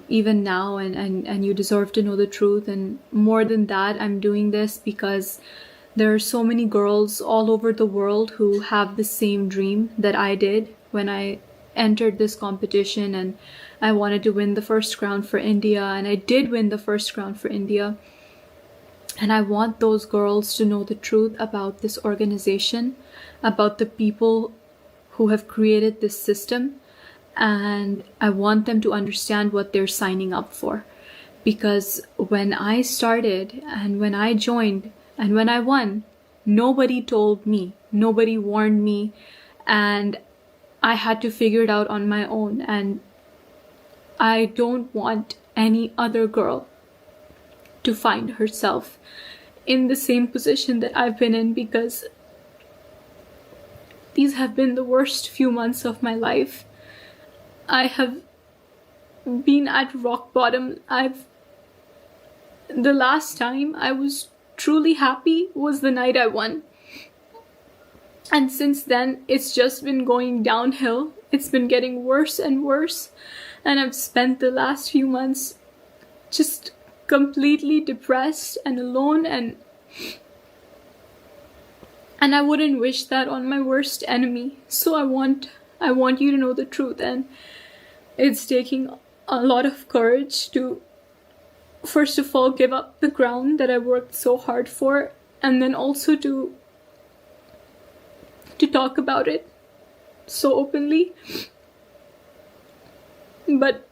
even now, and you deserve to know the truth. And more than that, I'm doing this because there are so many girls all over the world who have the same dream that I did when I entered this competition, and I wanted to win the first crown for India, and I did win the first crown for India. And I want those girls to know the truth about this organization, about the people who have created this system, and I want them to understand what they're signing up for. Because when I started and when I joined and when I won, nobody told me, nobody warned me, and I had to figure it out on my own. And I don't want any other girl to find herself in the same position that I've been in, because these have been the worst few months of my life. I have been at rock bottom. The last time I was truly happy was the night I won. And since then, it's just been going downhill. It's been getting worse and worse. And I've spent the last few months just completely depressed and alone, and I wouldn't wish that on my worst enemy. So I want you to know the truth, and it's taking a lot of courage to, first of all, give up the crown that I worked so hard for, and then also to talk about it so openly. But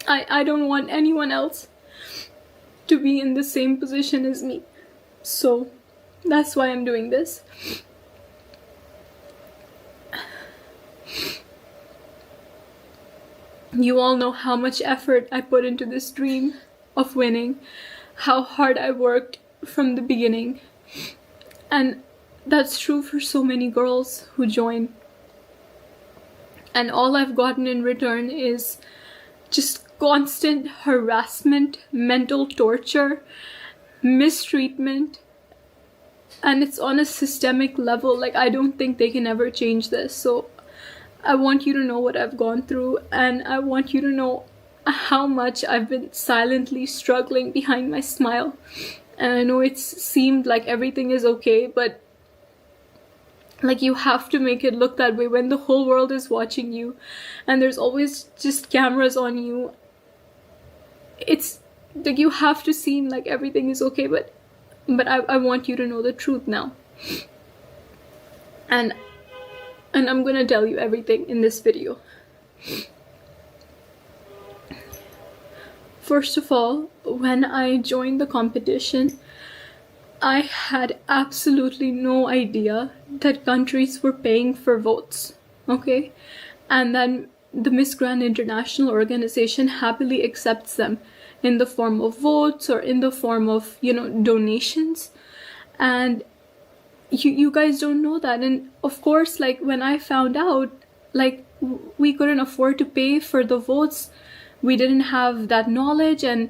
I don't want anyone else to be in the same position as me. So that's why I'm doing this. You all know how much effort I put into this dream of winning, how hard I worked from the beginning. And that's true for so many girls who join. And all I've gotten in return is just constant harassment, mental torture, mistreatment. And it's on a systemic level. Like, I don't think they can ever change this. So I want you to know what I've gone through, and I want you to know how much I've been silently struggling behind my smile. And I know it's seemed like everything is okay, but like, you have to make it look that way when the whole world is watching you and there's always just cameras on you. It's like you have to seem like everything is okay, but I want you to know the truth now. And I'm gonna tell you everything in this video. First of all, when I joined the competition, I had absolutely no idea that countries were paying for votes, okay? And then the Miss Grand International organization happily accepts them in the form of votes or in the form of, donations. And you guys don't know that. And of course, like, when I found out, like, we couldn't afford to pay for the votes. We didn't have that knowledge, and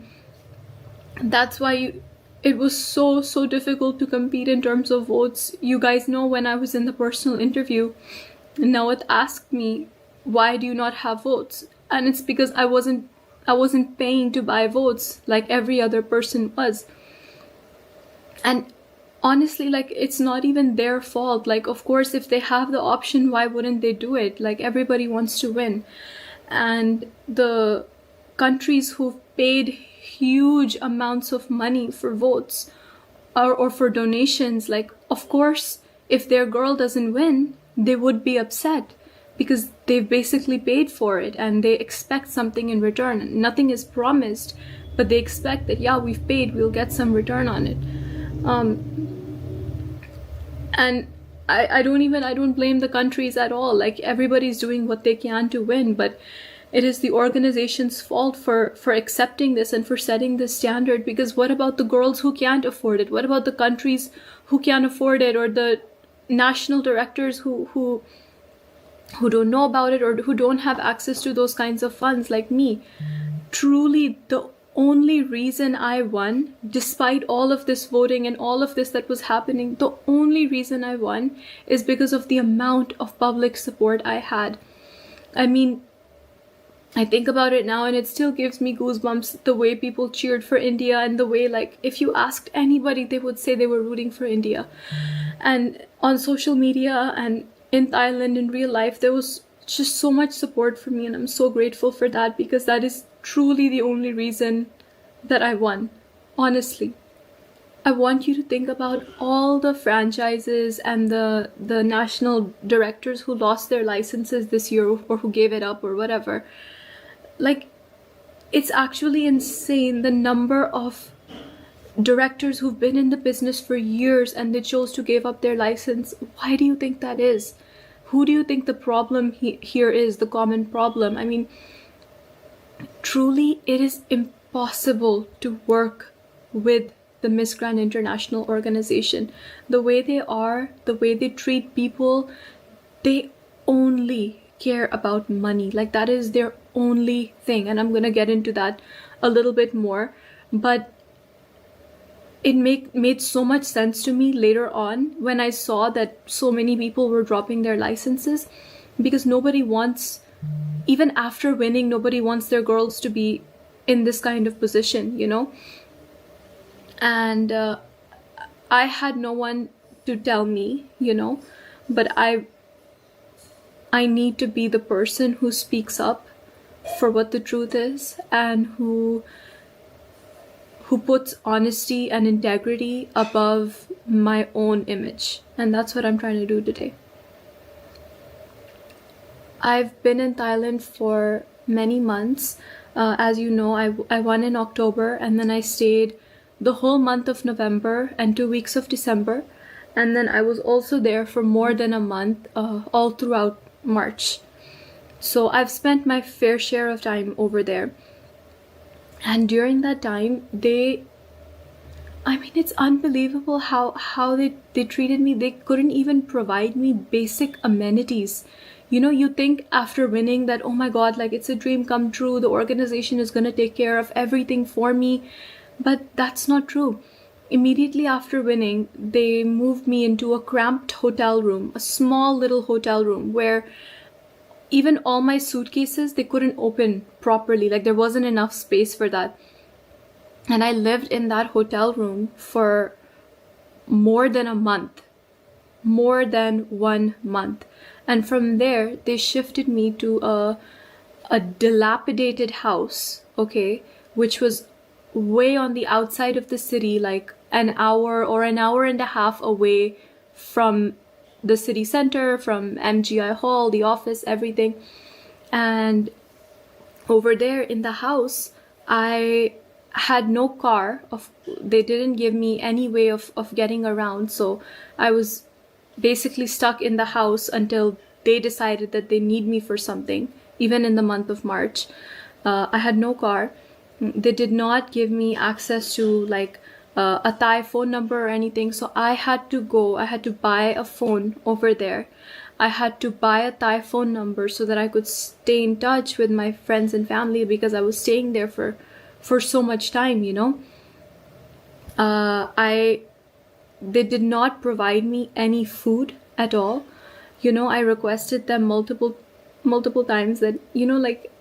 that's why it was so difficult to compete in terms of votes. You guys know, when I was in the personal interview, Nawat asked me, why do you not have votes? And it's because I wasn't paying to buy votes like every other person was. And honestly, like, it's not even their fault. Like, of course, if they have the option, why wouldn't they do it? Like, everybody wants to win. And the countries who've paid huge amounts of money for votes or for donations, like, of course, if their girl doesn't win, they would be upset because they've basically paid for it and they expect something in return. Nothing is promised, but they expect that, yeah, we've paid, we'll get some return on it. And I don't blame the countries at all. Like, everybody's doing what they can to win, but it is the organization's fault for accepting this and for setting this standard. Because what about the girls who can't afford it? What about the countries who can't afford it, or the national directors who don't know about it, or who don't have access to those kinds of funds, like me? Truly, the only reason I won, despite all of this voting and all of this that was happening, the only reason I won is because of the amount of public support I had. I mean, I think about it now and it still gives me goosebumps, the way people cheered for India, and the way, like, if you asked anybody, they would say they were rooting for India. And on social media and in Thailand in real life, there was just so much support for me, and I'm so grateful for that, because that is truly the only reason that I won. Honestly, I want you to think about all the franchises and the national directors who lost their licenses this year, or who gave it up or whatever. Like, it's actually insane, the number of directors who've been in the business for years and they chose to give up their license. Why do you think that is? Who do you think the problem here is, the common problem? I mean, truly, it is impossible to work with the Miss Grand International organization. The way they are, the way they treat people, they only care about money. Like, that is their only thing. And I'm gonna get into that a little bit more, but it made so much sense to me later on when I saw that so many people were dropping their licenses, because nobody wants, even after winning, nobody wants their girls to be in this kind of position, you know. And I had no one to tell me, you know, but I need to be the person who speaks up for what the truth is, and who puts honesty and integrity above my own image. And that's what I'm trying to do today. I've been in Thailand for many months. As you know, I won in October, and then I stayed the whole month of November and 2 weeks of December. And then I was also there for more than a month, all throughout March. So I've spent my fair share of time over there. And during that time, it's unbelievable how they treated me. They couldn't even provide me basic amenities. You know, you think after winning that, oh my God, like, it's a dream come true. The organization is going to take care of everything for me. But that's not true. Immediately after winning, they moved me into a cramped hotel room, a small little hotel room, where even all my suitcases, they couldn't open properly. Like, there wasn't enough space for that. And I lived in that hotel room for more than a month. More than 1 month. And from there, they shifted me to a dilapidated house, okay, which was way on the outside of the city, like an hour or an hour and a half away from the city center, from MGI Hall, the office, everything. And over there in the house, I had no car. They didn't give me any way of getting around. So I was basically stuck in the house until they decided that they need me for something, even in the month of March. I had no car. They did not give me access to like a Thai phone number or anything. So I had to buy a phone over there. I had to buy a Thai phone number so that I could stay in touch with my friends and family, because I was staying there for so much time, you know. They did not provide me any food at all. You know, I requested them multiple times that, you know, like,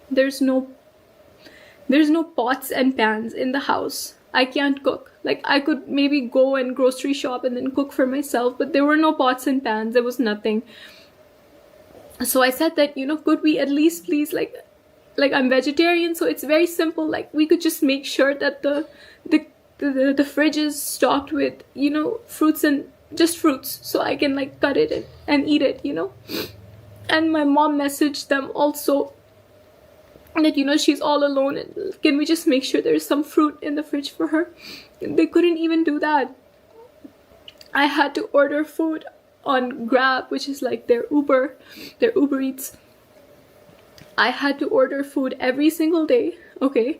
there's no pots and pans in the house. I can't cook. Like, I could maybe go and grocery shop and then cook for myself, but there were no pots and pans. There was nothing. So I said that, you know, could we at least please, like I'm vegetarian, so it's very simple. Like, we could just make sure that the fridge is stocked with, you know, fruits, and just fruits, so I can like cut it and eat it, you know. And my mom messaged them also that, you know, she's all alone, and can we just make sure there's some fruit in the fridge for her? They couldn't even do that. I had to order food on Grab, which is like their Uber Eats. I had to order food every single day, okay?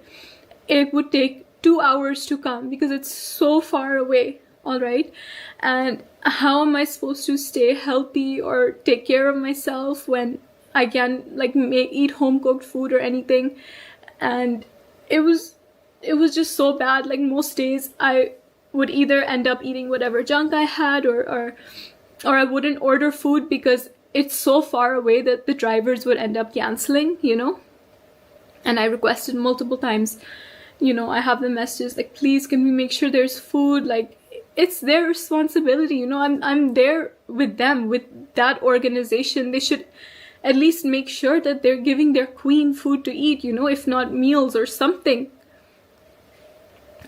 It would take 2 hours to come because it's so far away, all right? And how am I supposed to stay healthy or take care of myself when I can't like eat home cooked food or anything? And it was just so bad. Like, most days I would either end up eating whatever junk I had, or I wouldn't order food because it's so far away that the drivers would end up canceling, you know. And I requested multiple times, I have the messages like, please can we make sure there's food? Like, it's their responsibility, I'm there with them, with that organization. They should at least make sure that they're giving their queen food to eat, if not meals or something.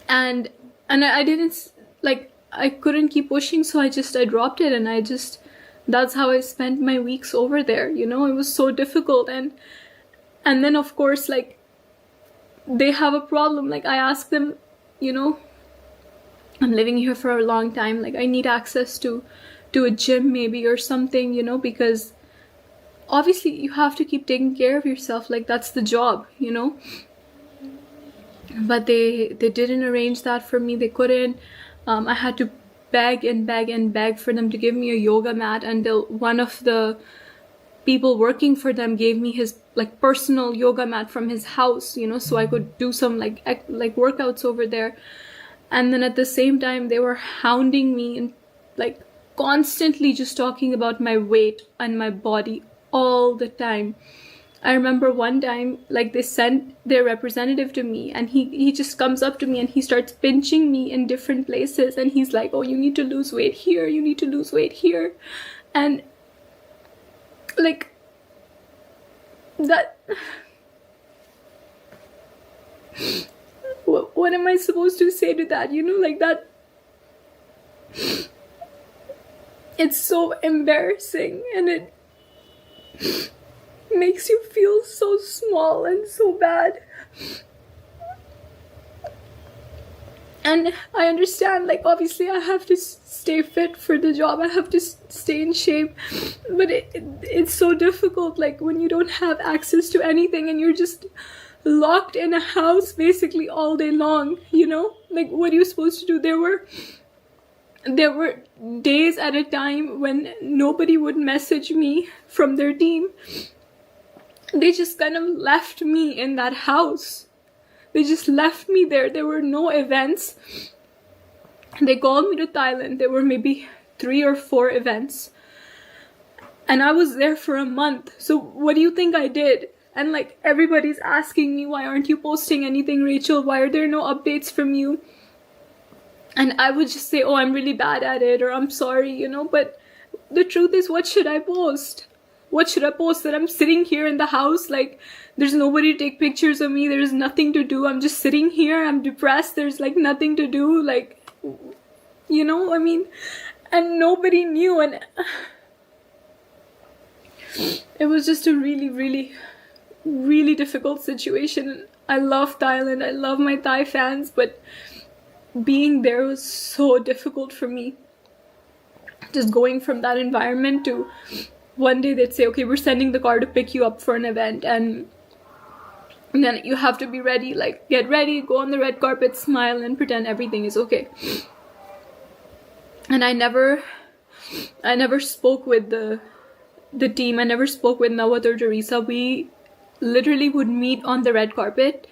And I didn't, like, I couldn't keep pushing, so I dropped it, and that's how I spent my weeks over there. It was so difficult. And then, of course, like, they have a problem. Like, I asked them, I'm living here for a long time, like, I need access to a gym maybe or something, because obviously you have to keep taking care of yourself, like, that's the job, but they didn't arrange that for me. They couldn't. I had to beg and beg and beg for them to give me a yoga mat, until one of the people working for them gave me his, like, personal yoga mat from his house, so I could do some like workouts over there. And then at the same time, they were hounding me and, like, constantly just talking about my weight and my body all the time. I remember one time, like, they sent their representative to me, and he just comes up to me and he starts pinching me in different places, and he's like, oh, you need to lose weight here, you need to lose weight here. And, like, that... what am I supposed to say to that? Like, that... It's so embarrassing, and it makes you feel so small and so bad. And I understand, like, obviously I have to stay fit for the job, I have to stay in shape, but it's so difficult, like, when you don't have access to anything and you're just locked in a house basically all day long, like, what are you supposed to do? There were days at a time when nobody would message me from their team. They just kind of left me in that house. They just left me there. There were no events. They called me to Thailand. There were maybe 3 or 4 events. And I was there for a month. So what do you think I did? And, like, everybody's asking me, why aren't you posting anything, Rachel? Why are there no updates from you? And I would just say, oh, I'm really bad at it, or I'm sorry, But the truth is, what should I post? What should I post? That I'm sitting here in the house, like, there's nobody to take pictures of me, there's nothing to do, I'm just sitting here, I'm depressed, there's, like, nothing to do, like, I mean, and nobody knew, and it was just a really, really, really difficult situation. I love Thailand, I love my Thai fans, but being there was so difficult for me. Just going from that environment to one day they'd say, okay, we're sending the car to pick you up for an event, and then you have to be ready, like, get ready, go on the red carpet, smile, and pretend everything is okay. And I never spoke with the team. I never spoke with Nawat or Teresa. We literally would meet on the red carpet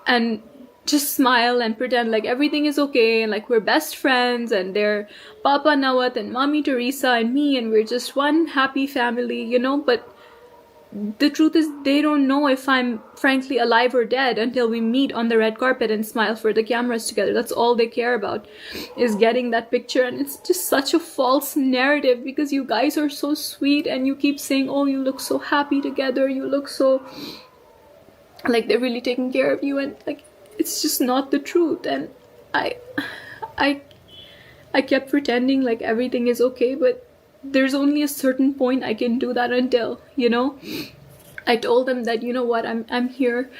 and just smile and pretend like everything is okay, and like we're best friends, and they're Papa Nawat and Mommy Teresa and me, and we're just one happy family, But the truth is, they don't know if I'm frankly alive or dead until we meet on the red carpet and smile for the cameras together. That's all they care about, is getting that picture. And it's just such a false narrative, because you guys are so sweet and you keep saying, oh, you look so happy together, you look so like they're really taking care of you, and like it's just not the truth. And I kept pretending like everything is okay, but there's only a certain point I can do that until, I told them that, what, I'm here.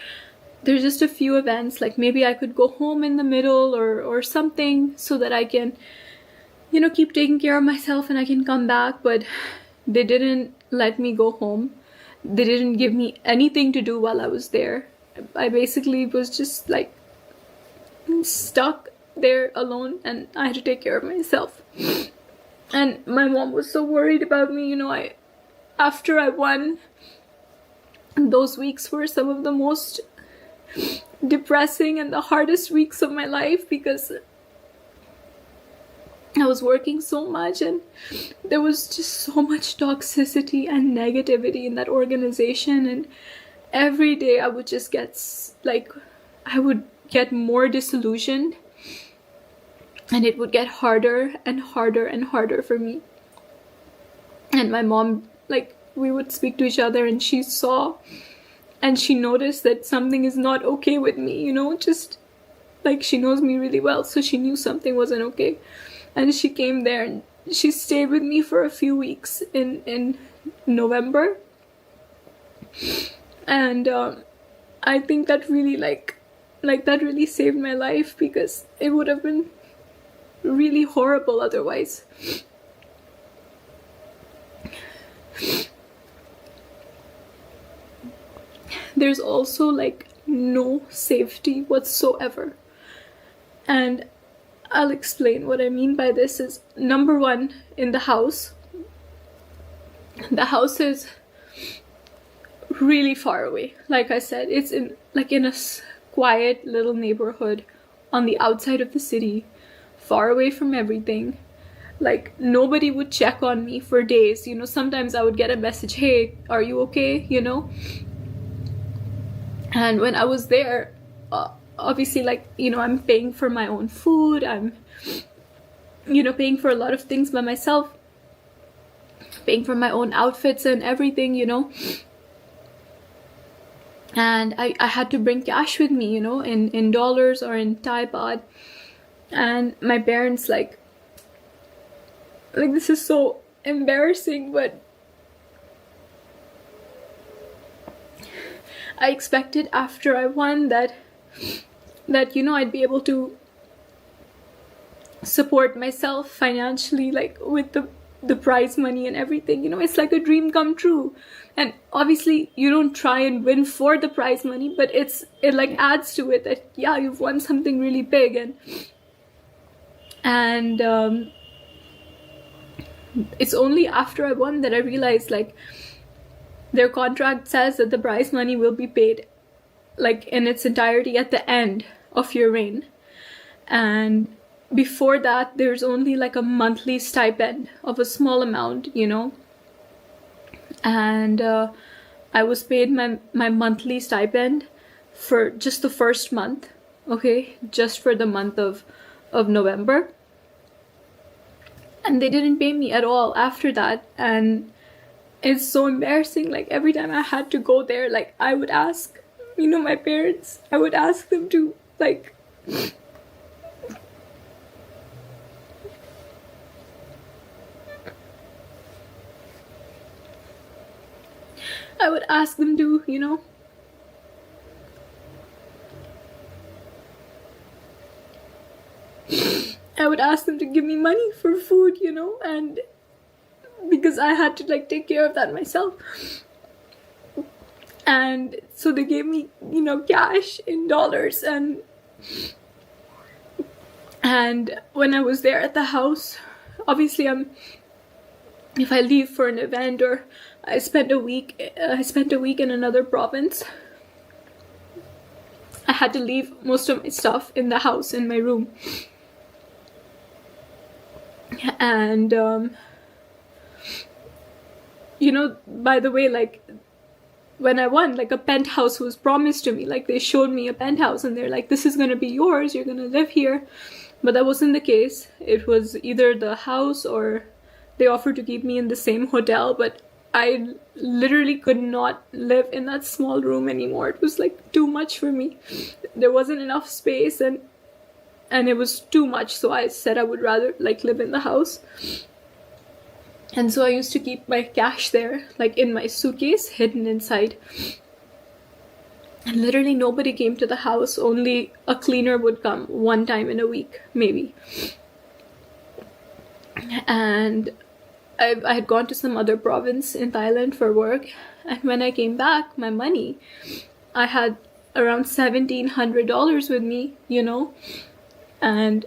There's just a few events, like maybe I could go home in the middle or something, so that I can, keep taking care of myself and I can come back. But they didn't let me go home. They didn't give me anything to do while I was there. I basically was just like stuck there alone, and I had to take care of myself. And my mom was so worried about me. After I won, those weeks were some of the most depressing and the hardest weeks of my life, because I was working so much and there was just so much toxicity and negativity in that organization. every day I would just get I would get more disillusioned, and it would get harder and harder and harder for me. And my mom, we would speak to each other, and she saw and she noticed that something is not okay with me, just she knows me really well, so she knew something wasn't okay. And she came there and she stayed with me for a few weeks in November. And I think that really that really saved my life, because it would have been really horrible otherwise. There's also no safety whatsoever. And I'll explain what I mean by this. Is number one, in the house is really far away. Like I said, it's in a quiet little neighborhood on the outside of the city, far away from everything. Nobody would check on me for days. Sometimes I would get a message, hey, are you okay? And when I was there, obviously, I'm paying for my own food. I'm, paying for a lot of things by myself, paying for my own outfits and everything, And I had to bring cash with me, in dollars or in Thai baht. And my parents, this is so embarrassing, but I expected after I won that I'd be able to support myself financially, with the prize money and everything. It's like a dream come true. And obviously you don't try and win for the prize money, but it adds to it that, yeah, you've won something really big. And it's only after I won that I realized, their contract says that the prize money will be paid in its entirety at the end of your reign. And before that, there's only a monthly stipend of a small amount, And I was paid my monthly stipend for just the first month, okay? Just for the month of November. And they didn't pay me at all after that. And it's so embarrassing. Every time I had to go there, I would ask, my parents, I would ask them to, I would ask them to, I would ask them to give me money for food, and because I had to take care of that myself. And so they gave me, cash in dollars. And when I was there at the house, obviously if I leave for an event or I spent a week in another province, I had to leave most of my stuff in the house, in my room. And by the way, when I won, a penthouse was promised to me. They showed me a penthouse and they're this is gonna be yours, you're gonna live here. But that wasn't the case. It was either the house or they offered to keep me in the same hotel, but I literally could not live in that small room anymore. It was too much for me. There wasn't enough space and it was too much. So I said I would rather live in the house. And so I used to keep my cash there, in my suitcase, hidden inside. And literally nobody came to the house. Only a cleaner would come one time in a week, maybe. And I had gone to some other province in Thailand for work. And when I came back, my money, I had around $1,700 with me, and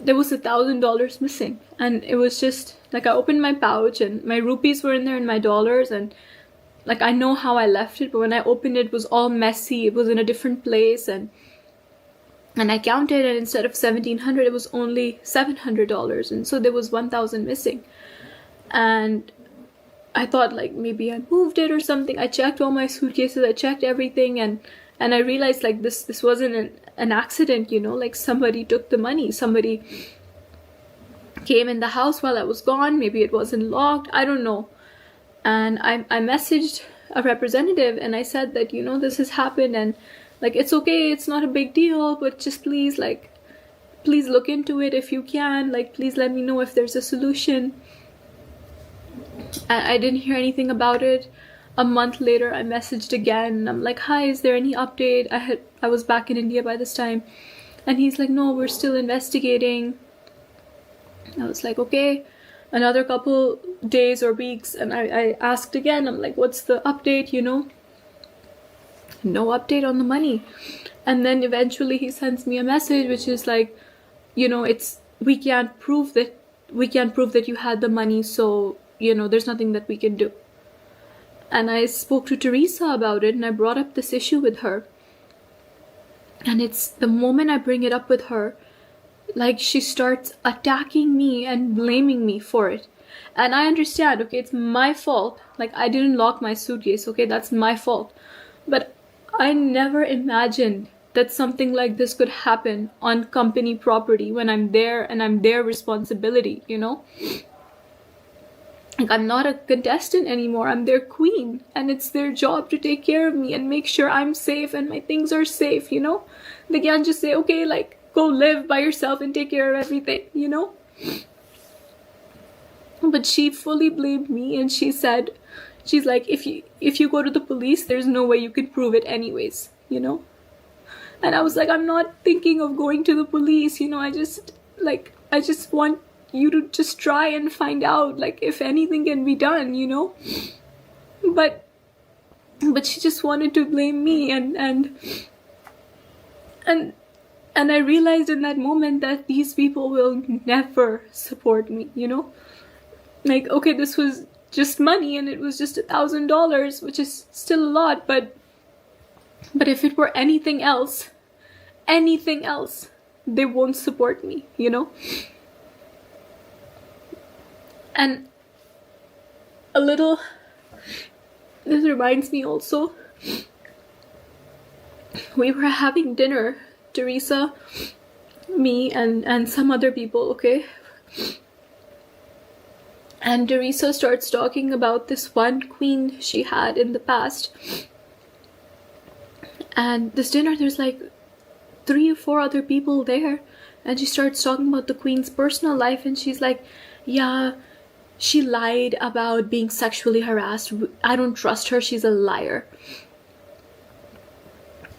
there was $1,000 missing. And it was just I opened my pouch and my rupees were in there and my dollars, and I know how I left it, but when I opened it was all messy. It was in a different place, and I counted, and instead of $1,700 it was only $700, and so there was $1,000 missing. And I thought like maybe I moved it or something. I checked all my suitcases, I checked everything, and I realized like this wasn't an accident, you know, like somebody took the money, somebody came in the house while I was gone, maybe it wasn't locked, I don't know. And I messaged a representative and I said that, you know, this has happened and like it's okay, it's not a big deal, but just please look into it if you can, like please let me know if there's a solution. And I didn't hear anything about it. A month later I messaged again. I'm like, hi, is there any update? I was back in India by this time, and he's like, no, we're still investigating. I was like, okay. Another couple days or weeks, and I asked again. I'm like, what's the update, you know? No update on the money. And then eventually he sends me a message which is like, you know, we can't prove that you had the money, so you know there's nothing that we can do. And I spoke to Teresa about it, and I brought up this issue with her, and it's the moment I bring it up with her, like she starts attacking me and blaming me for it. And I understand, okay, it's my fault, like I didn't lock my suitcase, okay, that's my fault. But I never imagined that something like this could happen on company property when I'm there and I'm their responsibility, you know? Like I'm not a contestant anymore, I'm their queen, and it's their job to take care of me and make sure I'm safe and my things are safe, you know? They can't just say, okay, like go live by yourself and take care of everything, you know? But she fully blamed me, and she said, she's like, if you go to the police, there's no way you can prove it anyways, you know? And I was like, I'm not thinking of going to the police, you know, I just want you to just try and find out, like, if anything can be done, you know? But she just wanted to blame me, and I realized in that moment that these people will never support me, you know? Like, okay, this was just money, and it was just $1,000, which is still a lot, but if it were anything else, they won't support me, you know? And this reminds me also, we were having dinner, Teresa, me, and some other people, okay? And Teresa starts talking about this one queen she had in the past. And this dinner, there's like 3 or 4 other people there. And she starts talking about the queen's personal life, and she's like, yeah, she lied about being sexually harassed. I don't trust her. She's a liar.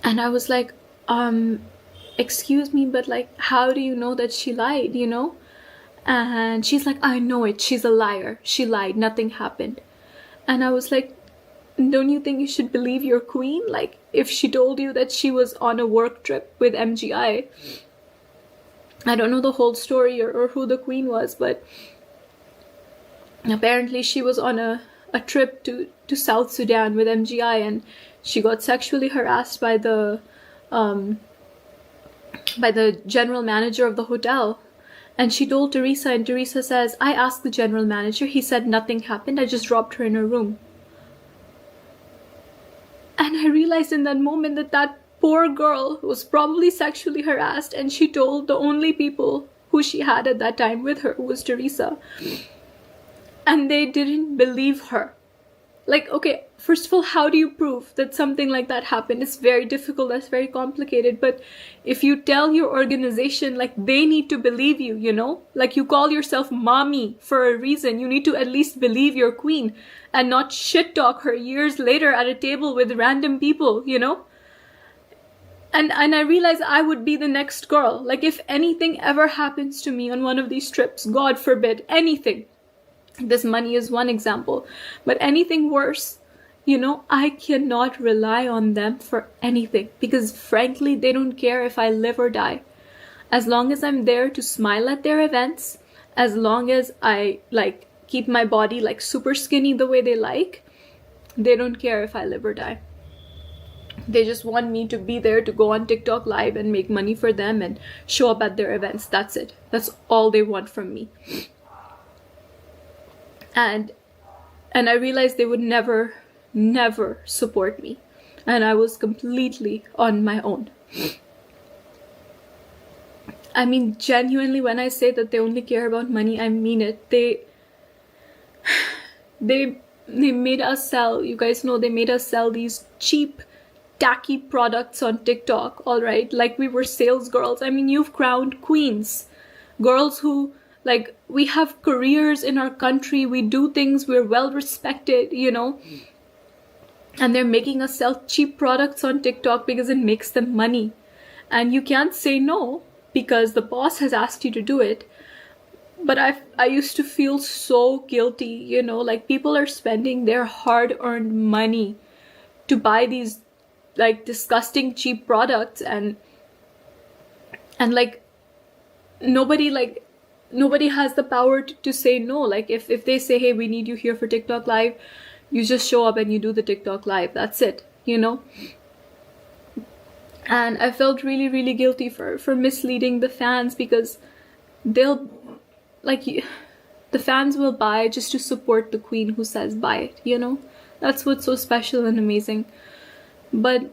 And I was like, excuse me, but like, how do you know that she lied, you know? And she's like, I know it. She's a liar. She lied. Nothing happened. And I was like, don't you think you should believe your queen? Like, if she told you that she was on a work trip with MGI, I don't know the whole story or who the queen was, but apparently she was on a trip to South Sudan with MGI, and she got sexually harassed by the general manager of the hotel. And she told Teresa, and Teresa says, I asked the general manager, he said nothing happened, I just dropped her in her room. And I realized in that moment that poor girl was probably sexually harassed, and she told the only people who she had at that time with her was Teresa. And they didn't believe her. Like, okay, first of all, how do you prove that something like that happened? It's very difficult, that's very complicated. But if you tell your organization, like, they need to believe you, you know? Like, you call yourself mommy for a reason. You need to at least believe your queen and not shit talk her years later at a table with random people, you know? And I realized I would be the next girl. Like, if anything ever happens to me on one of these trips, God forbid, anything. This money is one example, but anything worse, you know, I cannot rely on them for anything, because frankly, they don't care if I live or die. As long as I'm there to smile at their events, as long as I like keep my body like super skinny the way they like, they don't care if I live or die. They just want me to be there to go on TikTok live and make money for them and show up at their events. That's it. That's all they want from me. And And I realized they would never support me, and I was completely on my own. I mean, genuinely, when I say that they only care about money, I mean it. They made us sell, you guys know, they made us sell these cheap, tacky products on TikTok, all right? Like we were sales girls. I mean, you've crowned queens. Girls who, like, we have careers in our country, we do things, we're well respected, you know? And they're making us sell cheap products on TikTok because it makes them money. And you can't say no because the boss has asked you to do it. But I used to feel so guilty, you know, like people are spending their hard-earned money to buy these like disgusting cheap products, and like nobody has the power to say no. Like if they say, hey, we need you here for TikTok live, you just show up and you do the TikTok live. That's it, you know. And I felt really, really guilty for misleading the fans, because they'll, like, the fans will buy just to support the queen who says buy it, you know? That's what's so special and amazing. But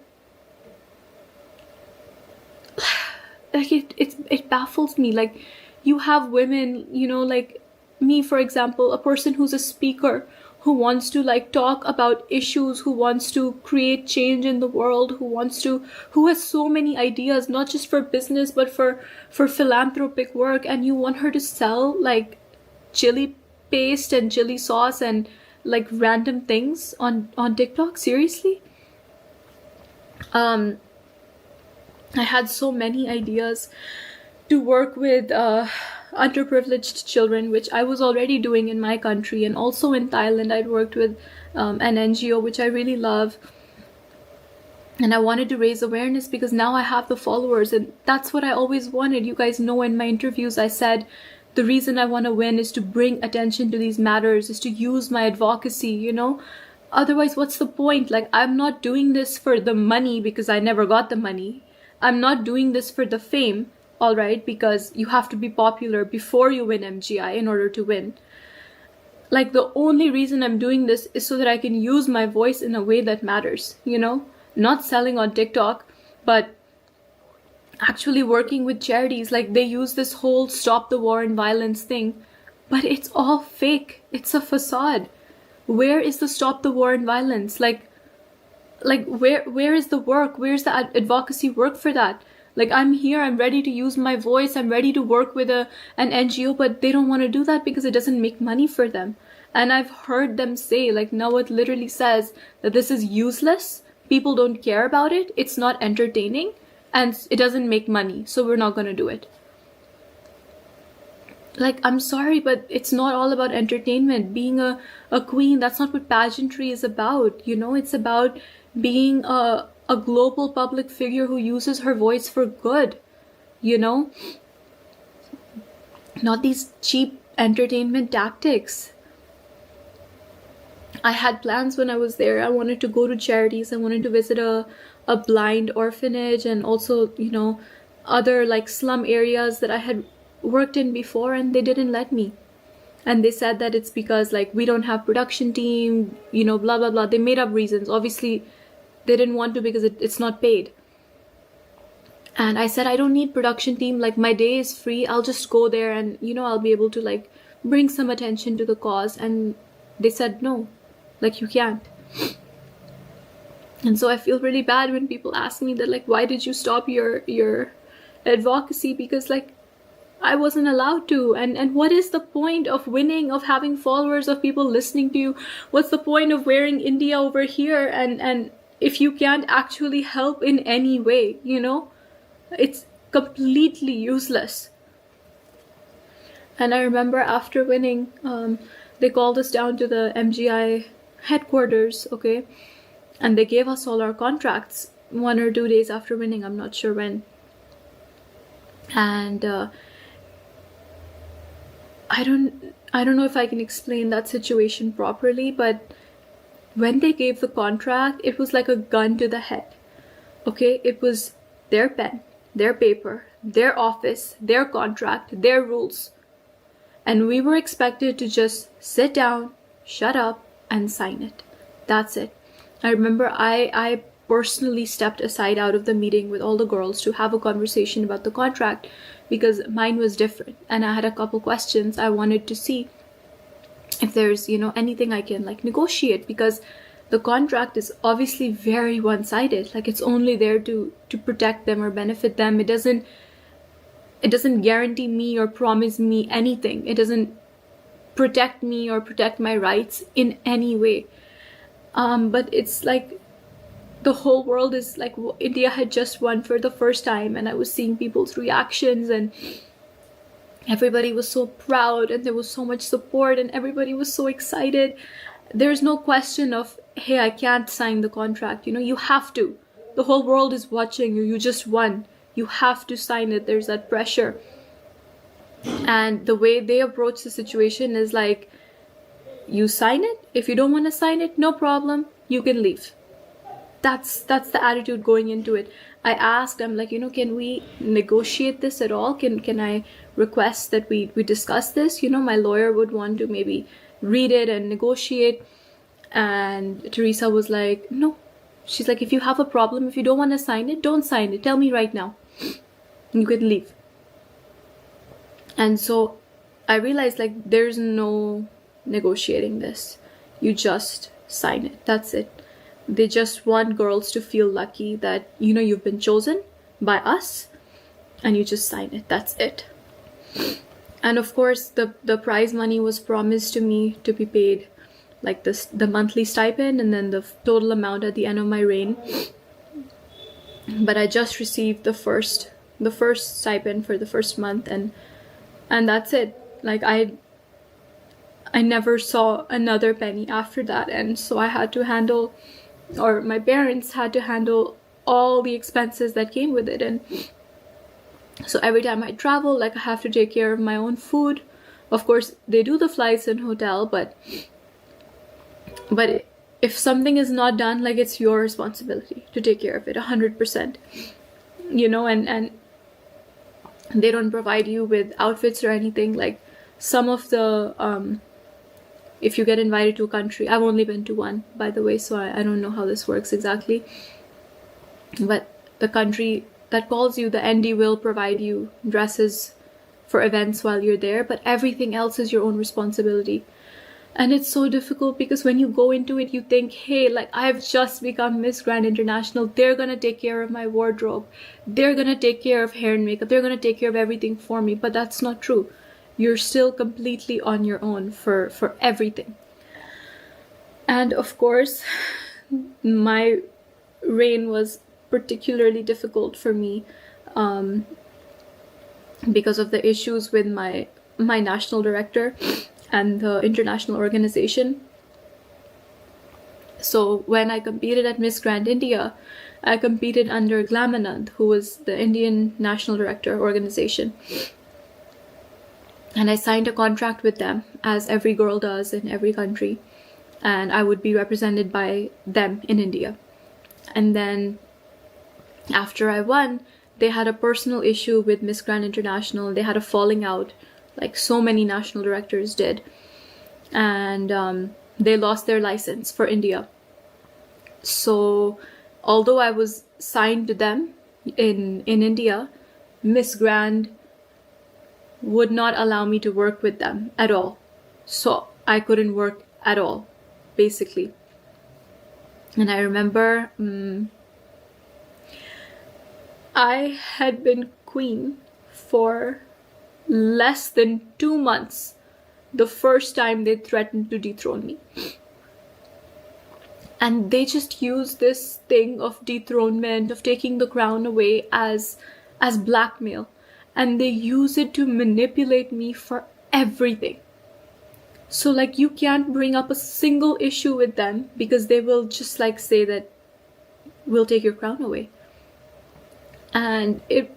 like it baffles me. Like, you have women, you know, like me, for example, a person who's a speaker, who wants to like talk about issues, who wants to create change in the world, who has so many ideas, not just for business, but for philanthropic work, and you want her to sell like chili paste and chili sauce and like random things on TikTok? Seriously? I had so many ideas to work with underprivileged children, which I was already doing in my country, and also in Thailand I'd worked with an NGO which I really love, and I wanted to raise awareness because now I have the followers, and that's what I always wanted. You guys know, in my interviews I said the reason I want to win is to bring attention to these matters, is to use my advocacy, you know. Otherwise, what's the point? Like, I'm not doing this for the money because I never got the money. I'm not doing this for the fame, all right, because you have to be popular before you win MGI in order to win. Like, the only reason I'm doing this is so that I can use my voice in a way that matters, you know? Not selling on TikTok, but actually working with charities. Like, they use this whole stop the war and violence thing, but it's all fake. It's a facade. Where is the stop the war and violence? Like where is the work? Where's the advocacy work for that? Like, I'm here, I'm ready to use my voice, I'm ready to work with an NGO, but they don't want to do that because it doesn't make money for them. And I've heard them say, like, Nawat literally says that this is useless, people don't care about it, it's not entertaining, and it doesn't make money, so we're not going to do it. Like, I'm sorry, but it's not all about entertainment. Being a queen, that's not what pageantry is about, you know? It's about being a global public figure who uses her voice for good, you know? Not these cheap entertainment tactics. I had plans when I was there. I wanted to go to charities. I wanted to visit a blind orphanage, and also, you know, other like slum areas that I had worked in before, and they didn't let me. And they said that it's because, like, we don't have production team, you know, blah blah blah. They made up reasons. Obviously they didn't want to because it's not paid. And I said, I don't need production team, like, my day is free, I'll just go there and, you know, I'll be able to like bring some attention to the cause. And they said no, like, you can't. And so I feel really bad when people ask me that, like, why did you stop your advocacy? Because, like, I wasn't allowed to. And what is the point of winning, of having followers, of people listening to you? What's the point of wearing India over here and if you can't actually help in any way, you know? It's completely useless. And I remember after winning, they called us down to the MGI headquarters, okay? And they gave us all our contracts 1 or 2 days after winning, I'm not sure when. And I don't know if I can explain that situation properly, but when they gave the contract, it was like a gun to the head. Okay, it was their pen, their paper, their office, their contract, their rules. And we were expected to just sit down, shut up, and sign it. That's it. I remember I personally stepped aside out of the meeting with all the girls to have a conversation about the contract, because mine was different and I had a couple questions. I wanted to see if there's, you know, anything I can like negotiate, because the contract is obviously very one-sided. Like, it's only there to protect them or benefit them. It doesn't guarantee me or promise me anything. It doesn't protect me or protect my rights in any way. But it's like the whole world is like, India had just won for the first time, and I was seeing people's reactions, and everybody was so proud, and there was so much support, and everybody was so excited. There's no question of, hey, I can't sign the contract. You know, you have to. The whole world is watching you. You just won. You have to sign it. There's that pressure. And the way they approach the situation is like, you sign it. If you don't want to sign it, no problem. You can leave. That's the attitude going into it. I asked, I'm like, you know, can we negotiate this at all? Can I request that we discuss this? You know, my lawyer would want to maybe read it and negotiate. And Teresa was like, no. She's like, if you have a problem, if you don't want to sign it, don't sign it. Tell me right now. You can leave. And so I realized, like, there's no negotiating this. You just sign it. That's it. They just want girls to feel lucky that, you know, you've been chosen by us, and you just sign it. That's it. And of course, the prize money was promised to me to be paid, like the monthly stipend, and then the total amount at the end of my reign. But I just received the first stipend for the first month, and that's it. Like, I never saw another penny after that. And so I had to handle, or my parents had to handle, all the expenses that came with it. And so every time I travel, like, I have to take care of my own food. Of course, they do the flights and hotel, but if something is not done, like, it's your responsibility to take care of it 100%. You know, and they don't provide you with outfits or anything. Like, some of the if you get invited to a country, I've only been to one, by the way, so I don't know how this works exactly, but the country that calls you, the ND, will provide you dresses for events while you're there, but everything else is your own responsibility. And it's so difficult, because when you go into it, you think, hey, like, I've just become Miss Grand International. They're going to take care of my wardrobe. They're going to take care of hair and makeup. They're going to take care of everything for me. But that's not true. You're still completely on your own for everything. And of course, my reign was particularly difficult for me because of the issues with my national director and the international organization. So when I competed at Miss Grand India, I competed under Glamanand, who was the Indian National Director organization. And I signed a contract with them, as every girl does in every country. And I would be represented by them in India. And then after I won, they had a personal issue with Miss Grand International. They had a falling out, like so many national directors did. And they lost their license for India. So although I was signed to them in India, Miss Grand would not allow me to work with them at all. So I couldn't work at all, basically. And I remember I had been queen for less than 2 months the first time they threatened to dethrone me. And they just use this thing of dethronement, of taking the crown away, as blackmail. And they use it to manipulate me for everything. So, like, you can't bring up a single issue with them, because they will just, like, say that we'll take your crown away. And it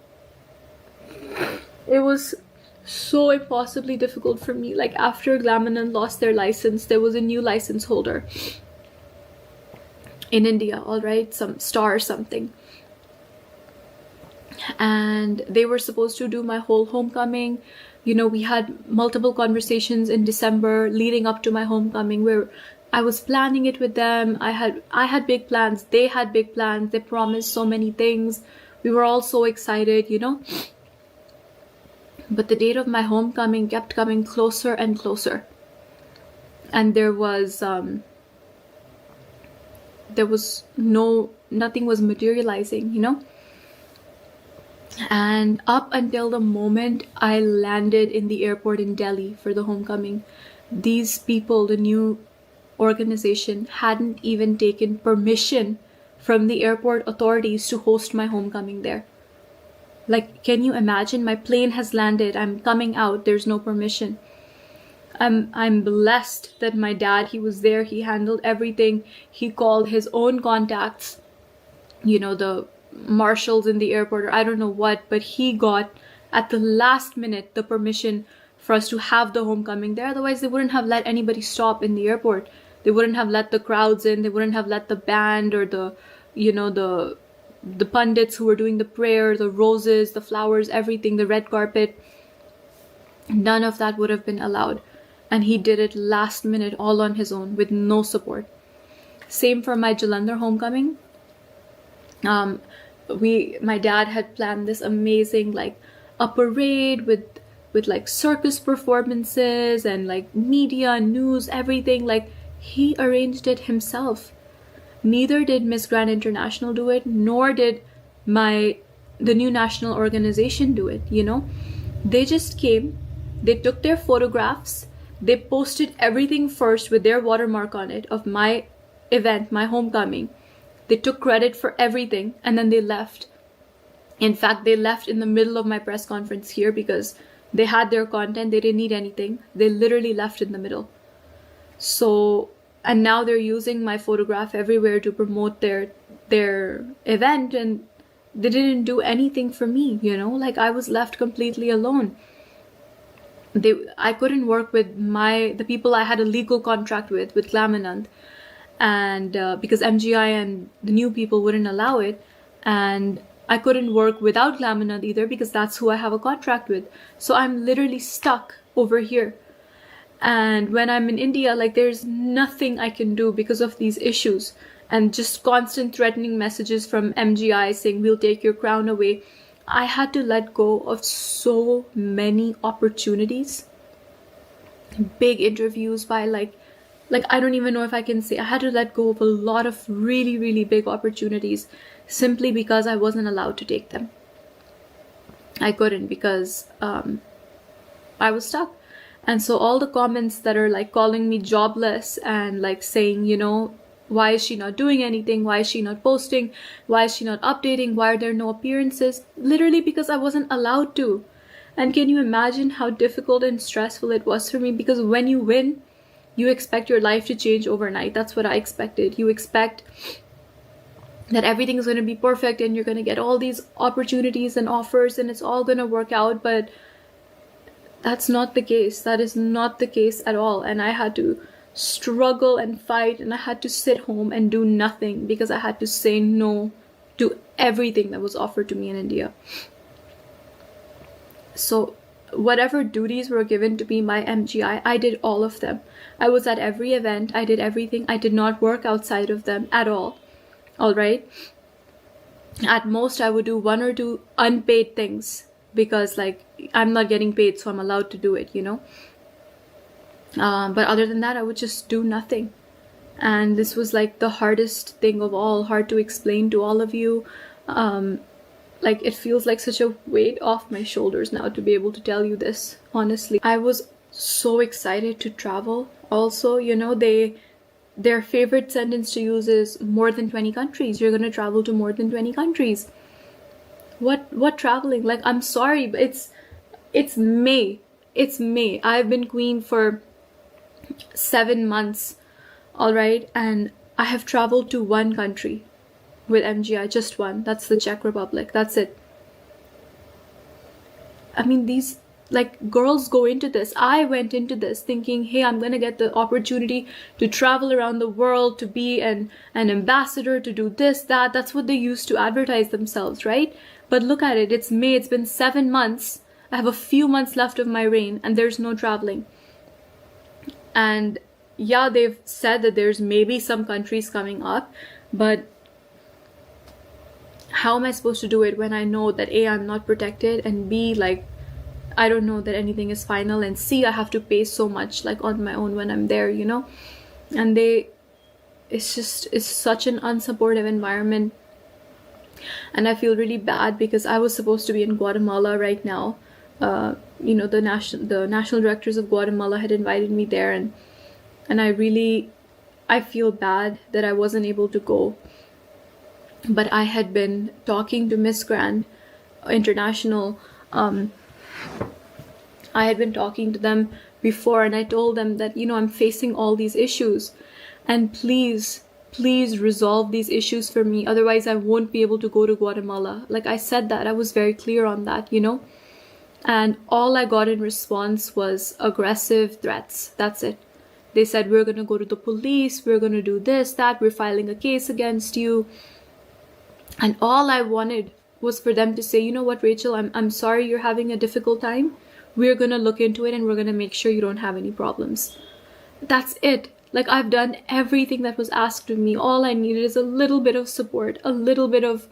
was so impossibly difficult for me. Like, after Glamanand lost their license, there was a new license holder in India, all right, some star or something. And they were supposed to do my whole homecoming. You know, we had multiple conversations in December leading up to my homecoming, where I was planning it with them. I had big plans. They had big plans. They promised so many things. We were all so excited, you know. But the date of my homecoming kept coming closer and closer. And there was nothing was materializing, you know. And up until the moment I landed in the airport in Delhi for the homecoming, these people, the new organization, hadn't even taken permission from the airport authorities to host my homecoming there. Like, can you imagine? My plane has landed, I'm coming out, there's no permission. I'm blessed that my dad, he was there, he handled everything. He called his own contacts, you know, the marshals in the airport, or I don't know what, but he got at the last minute the permission for us to have the homecoming there. Otherwise, they wouldn't have let anybody stop in the airport. They wouldn't have let the crowds in. They wouldn't have let the band or the, you know, the pundits who were doing the prayer, the roses, the flowers, everything, the red carpet. None of that would have been allowed. And he did it last minute all on his own with no support. Same for my Jalandhar homecoming. My dad had planned this amazing, like, a parade with like circus performances and like media, news, everything. Like, he arranged it himself. Neither did Miss Grand International do it, nor did the new national organization do it, you know. They just came, they took their photographs, they posted everything first with their watermark on it of my event, my homecoming. They took credit for everything, and then they left. In fact, they left in the middle of my press conference here because they had their content. They didn't need anything. They literally left in the middle. So, and now they're using my photograph everywhere to promote their event, and they didn't do anything for me, you know? Like, I was left completely alone. I couldn't work with the people I had a legal contract with Glamanand. And because MGI and the new people wouldn't allow it, and I couldn't work without Glamanand either because that's who I have a contract with. So I'm literally stuck over here. And when I'm in India, like, there's nothing I can do because of these issues and just constant threatening messages from MGI saying we'll take your crown away. I had to let go of so many opportunities, big interviews by like I don't even know if I can say. I had to let go of a lot of really, really big opportunities simply because I wasn't allowed to take them. I couldn't because I was stuck. And so all the comments that are like calling me jobless and like saying, you know, why is she not doing anything? Why is she not posting? Why is she not updating? Why are there no appearances? Literally because I wasn't allowed to. And can you imagine how difficult and stressful it was for me? Because when you win, you expect your life to change overnight. That's what I expected. You expect that everything is going to be perfect and you're going to get all these opportunities and offers and it's all going to work out. But that's not the case. That is not the case at all. And I had to struggle and fight, and I had to sit home and do nothing because I had to say no to everything that was offered to me in India. So whatever duties were given to me by MGI, I did all of them. I was at every event. I did everything. I did not work outside of them at all. All right. At most, I would do 1 or 2 unpaid things because, like, I'm not getting paid, so I'm allowed to do it, you know. But other than that, I would just do nothing. And this was like the hardest thing of all, hard to explain to all of you. Like, it feels like such a weight off my shoulders now to be able to tell you this, honestly. I was so excited to travel. Also, you know, their favorite sentence to use is more than 20 countries. You're going to travel to more than 20 countries. What traveling? Like, I'm sorry, but it's May. It's May. I've been queen for 7 months, all right? And I have traveled to 1 country with MGI, just 1. That's the Czech Republic. That's it. I mean, these, like, girls go into this. I went into this thinking, hey, I'm going to get the opportunity to travel around the world, to be an ambassador, to do this, that. That's what they used to advertise themselves, right? But look at it. It's May. It's been 7 months. I have a few months left of my reign and there's no traveling. And yeah, they've said that there's maybe some countries coming up, but how am I supposed to do it when I know that A, I'm not protected, and B, like, I don't know that anything is final, and C, I have to pay so much like on my own when I'm there, you know? And it's such an unsupportive environment. And I feel really bad because I was supposed to be in Guatemala right now. You know, the national directors of Guatemala had invited me there, and I feel bad that I wasn't able to go. But I had been talking to Miss Grand International. I had been talking to them before, and I told them that, you know, I'm facing all these issues, and please resolve these issues for me. Otherwise, I won't be able to go to Guatemala. Like, I said that. I was very clear on that, you know. And all I got in response was aggressive threats. That's it. They said, we're going to go to the police. We're going to do this, that. We're filing a case against you. And all I wanted was for them to say, you know what, Rachel, I'm sorry you're having a difficult time. We're going to look into it, and we're going to make sure you don't have any problems. That's it. Like, I've done everything that was asked of me. All I needed is a little bit of support, a little bit of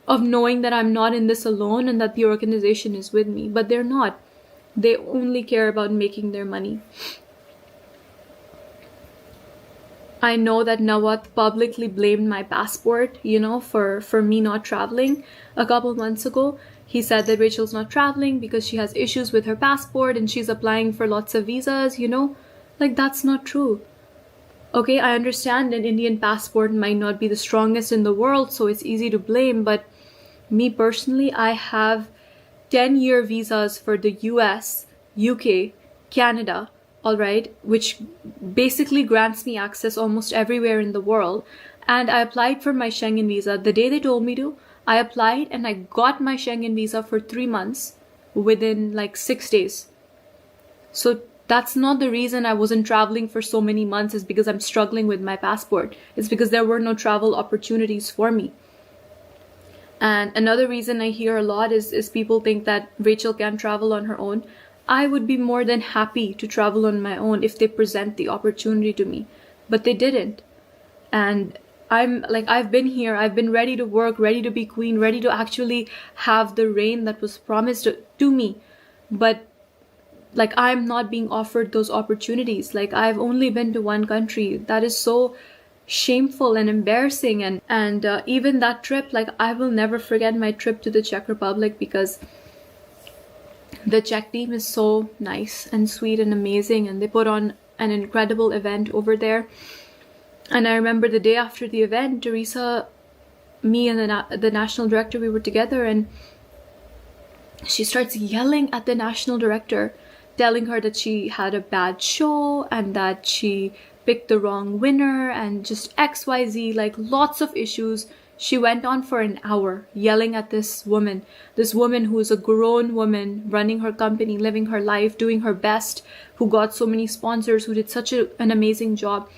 knowing that I'm not in this alone and that the organization is with me. But they're not. They only care about making their money. I know that Nawat publicly blamed my passport, you know, for me not traveling a couple months ago. He said that Rachel's not traveling because she has issues with her passport and she's applying for lots of visas, you know. Like, that's not true. Okay, I understand an Indian passport might not be the strongest in the world, so it's easy to blame. But me personally, I have 10-year visas for the US, UK, Canada, all right, which basically grants me access almost everywhere in the world. And I applied for my Schengen visa the day they told me to. I applied and I got my Schengen visa for 3 months within like 6 days. So that's not the reason I wasn't traveling for so many months, is because I'm struggling with my passport. It's because there were no travel opportunities for me. And another reason I hear a lot is people think that Rachel can't travel on her own. I would be more than happy to travel on my own if they present the opportunity to me. But they didn't. And I've been here, I've been ready to work, ready to be queen, ready to actually have the reign that was promised to me. But like, I'm not being offered those opportunities. Like, I've only been to one country. That is so shameful and embarrassing. And even that trip, like, I will never forget my trip to the Czech Republic, because the Czech team is so nice and sweet and amazing, and they put on an incredible event over there. And I remember the day after the event, Teresa, me and the national director, we were together, and she starts yelling at the national director, telling her that she had a bad show and that she picked the wrong winner and just XYZ, like lots of issues. She went on for an hour yelling at this woman who is a grown woman running her company, living her life, doing her best, who got so many sponsors, who did such an amazing job.